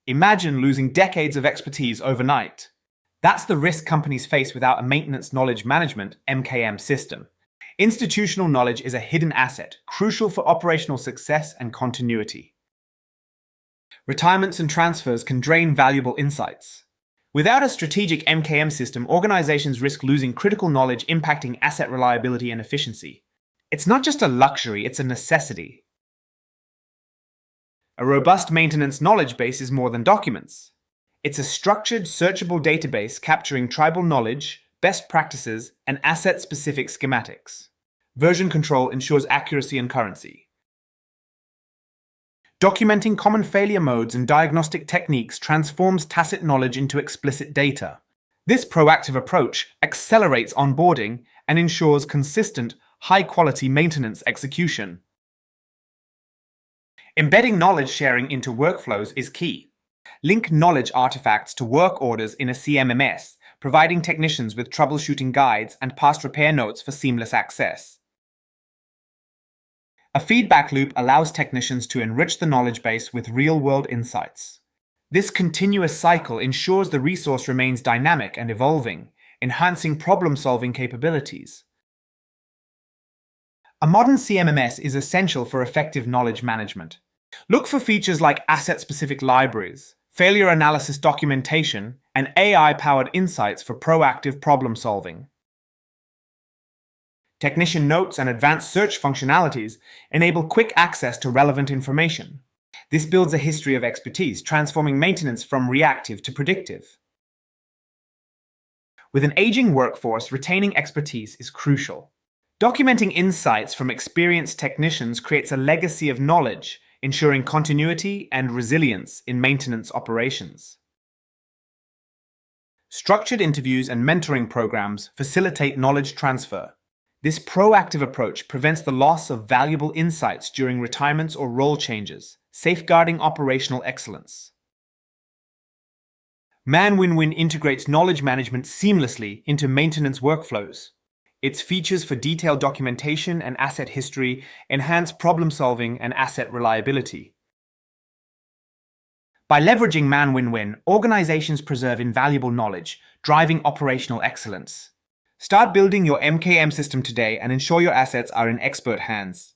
Imagine losing decades of expertise overnight. That's the risk companies face without a maintenance knowledge management (MKM) system. Institutional knowledge is a hidden asset, crucial for operational success and continuity. Retirements and transfers can drain valuable insights. Without a strategic MKM system, organizations risk losing critical knowledge impacting asset reliability and efficiency. It's not just a luxury, it's a necessity. A robust maintenance knowledge base is more than documents. It's a structured, searchable database capturing tribal knowledge, best practices, and asset-specific schematics. Version control ensures accuracy and currency. Documenting common failure modes and diagnostic techniques transforms tacit knowledge into explicit data. This proactive approach accelerates onboarding and ensures consistent, high-quality maintenance execution. Embedding knowledge sharing into workflows is key. Link knowledge artifacts to work orders in a CMMS, providing technicians with troubleshooting guides and past repair notes for seamless access. A feedback loop allows technicians to enrich the knowledge base with real-world insights. This continuous cycle ensures the resource remains dynamic and evolving, enhancing problem-solving capabilities. A modern CMMS is essential for effective knowledge management. Look for features like asset-specific libraries, failure analysis documentation, and AI-powered insights for proactive problem-solving. Technician notes and advanced search functionalities enable quick access to relevant information. This builds a history of expertise, transforming maintenance from reactive to predictive. With an aging workforce, retaining expertise is crucial. Documenting insights from experienced technicians creates a legacy of knowledge, ensuring continuity and resilience in maintenance operations. Structured interviews and mentoring programs facilitate knowledge transfer. This proactive approach prevents the loss of valuable insights during retirements or role changes, safeguarding operational excellence. Man-Win-Win integrates knowledge management seamlessly into maintenance workflows. Its features for detailed documentation and asset history enhance problem-solving and asset reliability. By leveraging Man-Win-Win, organizations preserve invaluable knowledge, driving operational excellence. Start building your MKM system today and ensure your assets are in expert hands.